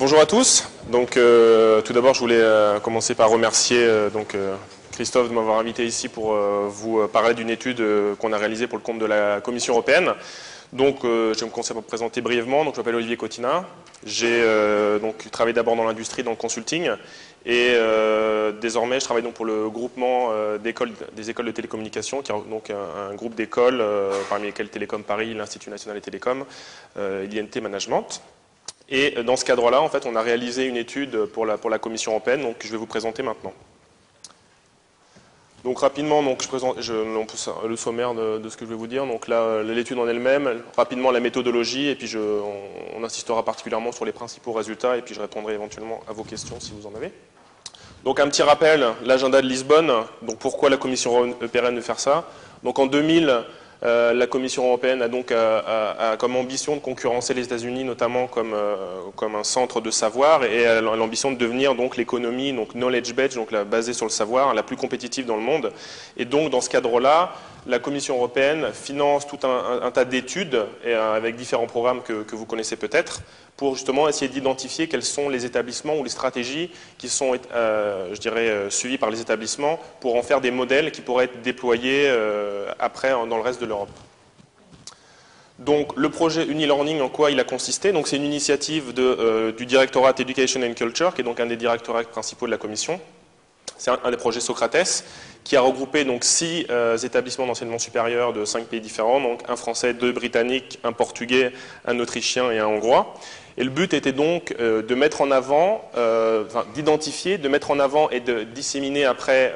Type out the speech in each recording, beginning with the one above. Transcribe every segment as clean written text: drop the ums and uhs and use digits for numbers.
Bonjour à tous. Donc, tout d'abord, je voulais commencer par remercier Christophe de m'avoir invité ici pour vous parler d'une étude qu'on a réalisée pour le compte de la Commission européenne. Donc, je vais me commencer par me présenter brièvement. Donc, je m'appelle Olivier Cotina. J'ai travaillé d'abord dans l'industrie, dans le consulting, et désormais, je travaille donc pour le groupement des écoles de télécommunications, qui est donc un groupe d'écoles, parmi lesquelles Télécom Paris, l'Institut National des Télécoms, l'INT Management. Et dans ce cadre-là, en fait, on a réalisé une étude pour la Commission européenne, donc je vais vous présenter maintenant. Donc rapidement, je présente le sommaire de ce que je vais vous dire. Donc là, l'étude en elle-même, rapidement la méthodologie, et puis on insistera particulièrement sur les principaux résultats, et puis je répondrai éventuellement à vos questions si vous en avez. Donc un petit rappel, l'agenda de Lisbonne. Donc pourquoi la Commission européenne veut faire ça? Donc en 2000. La Commission européenne a donc comme ambition de concurrencer les États-Unis, notamment comme un centre de savoir, et elle a l'ambition de devenir donc l'économie, donc knowledge based, donc basée sur le savoir, la plus compétitive dans le monde. Et donc dans ce cadre-là, la Commission européenne finance tout un tas d'études avec différents programmes que vous connaissez peut-être, pour justement essayer d'identifier quels sont les établissements ou les stratégies qui sont, je dirais, suivies par les établissements pour en faire des modèles qui pourraient être déployés après dans le reste de l'Europe. Donc le projet Unilearning, en quoi il a consisté? Donc c'est une initiative du Directorat Education and Culture, qui est donc un des directorats principaux de la Commission. C'est un des projets Socrates, qui a regroupé donc 6 établissements d'enseignement supérieur de 5 pays différents, donc un français, 2 britanniques, un portugais, un autrichien et un hongrois. Et le but était donc de mettre en avant, d'identifier, de mettre en avant et de disséminer après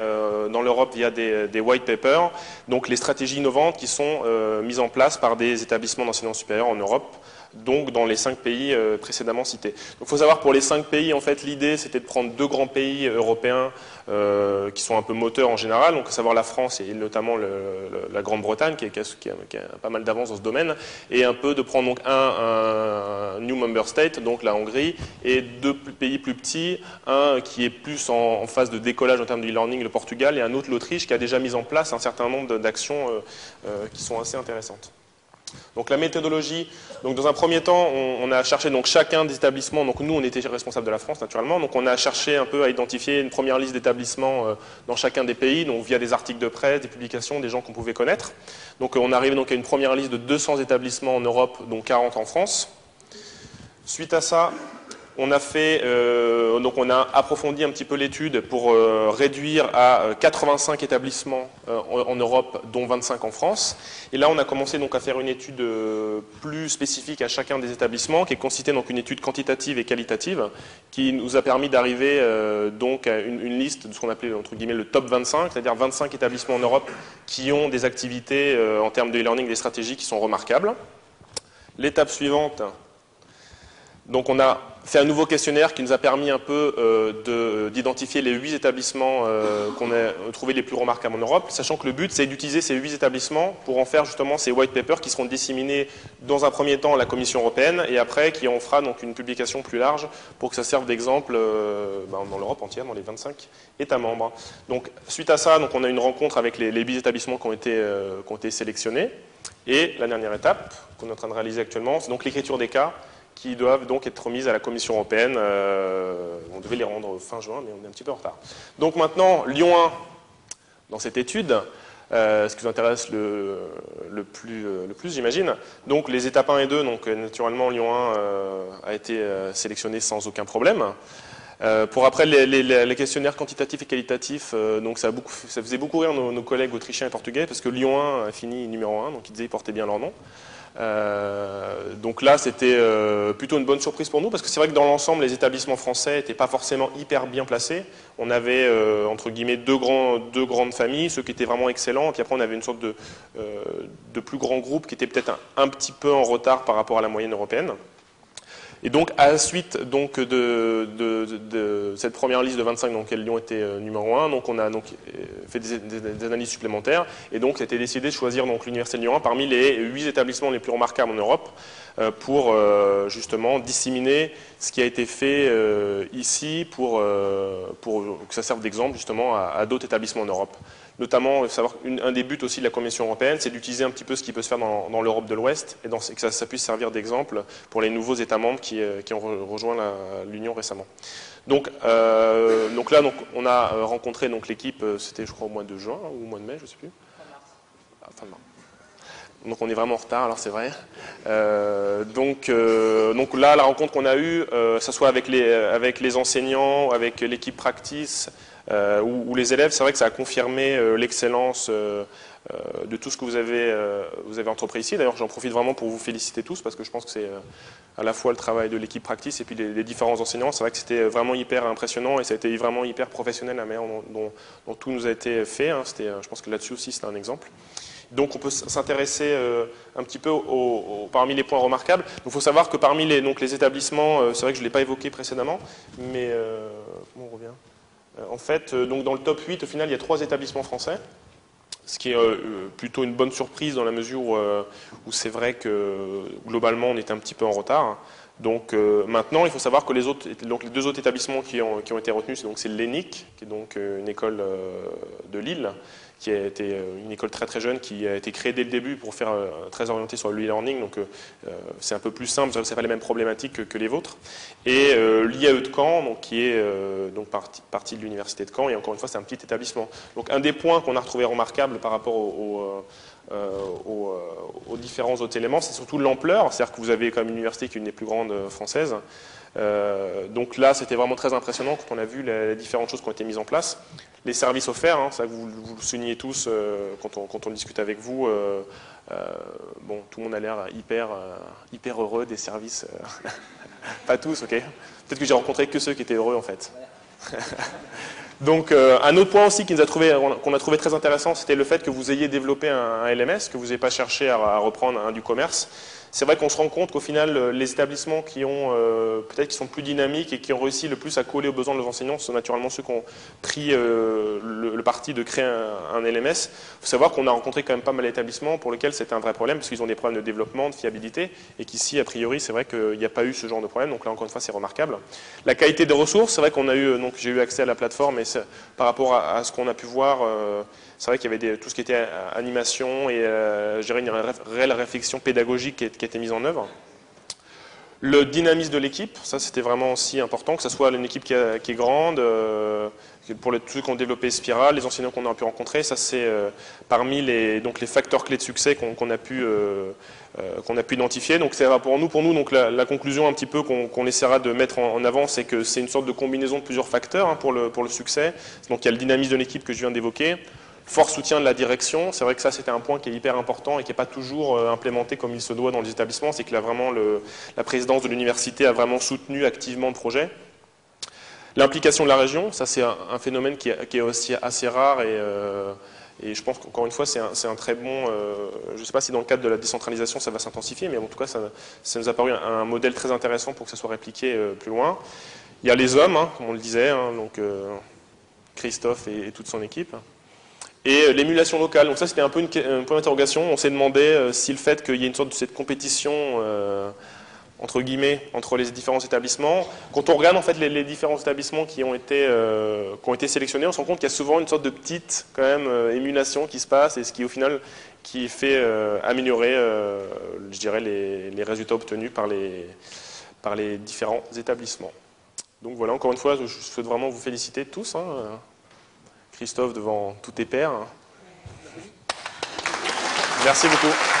dans l'Europe via des white papers, donc les stratégies innovantes qui sont mises en place par des établissements d'enseignement supérieur en Europe, donc dans les 5 pays précédemment cités. Donc il faut savoir, pour les 5 pays, en fait, l'idée c'était de prendre 2 grands pays européens qui sont un peu moteurs en général, donc à savoir la France et notamment la Grande-Bretagne qui a pas mal d'avance dans ce domaine, et un peu de prendre donc un new member state, donc la Hongrie, et 2 pays plus petits, un qui est plus en phase de décollage en termes de e-learning, le Portugal, et un autre, l'Autriche, qui a déjà mis en place un certain nombre d'actions qui sont assez intéressantes. Donc la méthodologie, donc dans un premier temps, on a cherché donc chacun des établissements, donc nous on était responsables de la France naturellement, donc on a cherché un peu à identifier une première liste d'établissements dans chacun des pays, donc via des articles de presse, des publications, des gens qu'on pouvait connaître. Donc on arrive donc à une première liste de 200 établissements en Europe, dont 40 en France. Suite à ça, on a approfondi un petit peu l'étude pour réduire à 85 établissements en Europe, dont 25 en France. Et là, on a commencé donc à faire une étude plus spécifique à chacun des établissements, qui est constituée donc une étude quantitative et qualitative, qui nous a permis d'arriver donc à une liste de ce qu'on appelait entre guillemets le top 25, c'est-à-dire 25 établissements en Europe qui ont des activités en termes de e-learning, des stratégies qui sont remarquables. L'étape suivante. Donc on a fait un nouveau questionnaire qui nous a permis un peu d'identifier les 8 établissements qu'on a trouvés les plus remarquables en Europe, sachant que le but c'est d'utiliser ces 8 établissements pour en faire justement ces white papers qui seront disséminés dans un premier temps à la Commission européenne et après qui en fera donc une publication plus large pour que ça serve d'exemple dans l'Europe entière, dans les 25 États membres. Donc suite à ça, donc, on a une rencontre avec les 8 établissements qui ont été sélectionnés, et la dernière étape qu'on est en train de réaliser actuellement, c'est donc l'écriture des cas qui doivent donc être remises à la Commission européenne. On devait les rendre fin juin, mais on est un petit peu en retard. Donc maintenant, Lyon 1, dans cette étude, ce qui vous intéresse le plus j'imagine. Donc les étapes 1 et 2, donc naturellement Lyon 1 a été sélectionné sans aucun problème. Pour après les questionnaires quantitatifs et qualitatifs, donc ça faisait beaucoup rire nos collègues autrichiens et portugais, parce que Lyon 1 a fini numéro 1, donc ils disaient qu'ils portaient bien leur nom. Donc là, c'était plutôt une bonne surprise pour nous, parce que c'est vrai que dans l'ensemble, les établissements français n'étaient pas forcément hyper bien placés. On avait, entre guillemets, deux grandes familles, ceux qui étaient vraiment excellents, et puis après on avait une sorte de plus grand groupe qui était peut-être un petit peu en retard par rapport à la moyenne européenne. Et donc, à la suite donc, de cette première liste de 25 dans laquelle Lyon était numéro 1, donc on a donc fait des analyses supplémentaires, et donc il a été décidé de choisir l'Université de Lyon 1 parmi les 8 établissements les plus remarquables en Europe, pour justement disséminer ce qui a été fait ici pour que ça serve d'exemple justement à d'autres établissements en Europe. Notamment, savoir un des buts aussi de la Commission européenne, c'est d'utiliser un petit peu ce qui peut se faire dans l'Europe de l'Ouest et que ça puisse servir d'exemple pour les nouveaux États membres qui ont rejoint l'Union récemment. Donc là, on a rencontré l'équipe, c'était je crois au mois de juin ou au mois de mai, je ne sais plus. Fin mars. Donc on est vraiment en retard, alors c'est vrai. Donc là, la rencontre qu'on a eue, que ce soit avec les enseignants, avec l'équipe practice ou les élèves, c'est vrai que ça a confirmé l'excellence de tout ce que vous avez entrepris ici. D'ailleurs, j'en profite vraiment pour vous féliciter tous, parce que je pense que c'est à la fois le travail de l'équipe practice et puis les différents enseignants. C'est vrai que c'était vraiment hyper impressionnant et ça a été vraiment hyper professionnel la manière dont tout nous a été fait. Hein. Je pense que là-dessus aussi, c'est un exemple. Donc on peut s'intéresser un petit peu parmi les points remarquables. Il faut savoir que parmi les établissements, c'est vrai que je ne l'ai pas évoqué précédemment, mais on revient. En fait, dans le top 8, au final, il y a 3 établissements français, ce qui est plutôt une bonne surprise dans la mesure où c'est vrai que globalement on était un petit peu en retard. Donc maintenant, il faut savoir que les 2 autres établissements qui ont été retenus, c'est l'ENIC, qui est donc une école de Lille, qui a été une école très très jeune, qui a été créée dès le début pour faire très orienté sur le e-learning, donc c'est un peu plus simple, c'est pas les mêmes problématiques que les vôtres. Et l'IAE de Caen, donc, qui est partie de l'université de Caen, et encore une fois c'est un petit établissement. Donc un des points qu'on a retrouvé remarquable par rapport aux différents autres éléments, c'est surtout l'ampleur, c'est-à-dire que vous avez quand même une université qui est une des plus grandes françaises. Donc là, c'était vraiment très impressionnant quand on a vu les différentes choses qui ont été mises en place. Les services offerts, hein, ça vous le soulignez tous quand on discute avec vous. Bon, tout le monde a l'air hyper heureux des services. Pas tous, ok. Peut-être que j'ai rencontré que ceux qui étaient heureux en fait. Donc un autre point aussi qu'on a trouvé très intéressant, c'était le fait que vous ayez développé un LMS, que vous n'ayez pas cherché à reprendre un du commerce. C'est vrai qu'on se rend compte qu'au final, les établissements qui sont plus dynamiques et qui ont réussi le plus à coller aux besoins de leurs enseignants sont naturellement ceux qui ont pris le parti de créer un LMS. Il faut savoir qu'on a rencontré quand même pas mal d'établissements pour lesquels c'était un vrai problème, parce qu'ils ont des problèmes de développement, de fiabilité, et qu'ici, a priori, c'est vrai qu'il n'y a pas eu ce genre de problème. Donc là, encore une fois, c'est remarquable. La qualité des ressources, c'est vrai qu'on a j'ai eu accès à la plateforme, et par rapport à ce qu'on a pu voir, c'est vrai qu'il y avait tout ce qui était animation et une réelle réflexion pédagogique qui a été mise en œuvre. Le dynamisme de l'équipe, ça c'était vraiment aussi important, que ce soit une équipe qui est grande, pour tous ceux qui ont développé Spiral, les enseignants qu'on a pu rencontrer, ça c'est parmi les facteurs clés de succès qu'on a pu identifier. Donc c'est pour nous donc la conclusion un petit peu qu'on essaiera de mettre en avant, c'est que c'est une sorte de combinaison de plusieurs facteurs hein, pour le succès. Donc il y a le dynamisme de l'équipe que je viens d'évoquer. Fort soutien de la direction, c'est vrai que ça c'était un point qui est hyper important et qui n'est pas toujours implémenté comme il se doit dans les établissements, c'est que là, vraiment la présidence de l'université a vraiment soutenu activement le projet. L'implication de la région, ça c'est un phénomène qui est aussi assez rare et je pense qu'encore une fois c'est un très bon, je ne sais pas si dans le cadre de la décentralisation ça va s'intensifier, mais en tout cas ça nous a paru un modèle très intéressant pour que ça soit répliqué plus loin. Il y a les hommes, hein, comme on le disait, hein, donc Christophe et toute son équipe. Et l'émulation locale, donc ça c'était un peu un point d'interrogation. On s'est demandé si le fait qu'il y ait une sorte de cette compétition entre guillemets entre les différents établissements, quand on regarde en fait les différents établissements qui ont été sélectionnés, on se rend compte qu'il y a souvent une sorte de petite quand même émulation qui se passe et ce qui au final qui fait améliorer, je dirais les résultats obtenus par les différents établissements. Donc voilà, encore une fois, je souhaite vraiment vous féliciter tous. Hein, Christophe devant tous tes pairs. Merci beaucoup.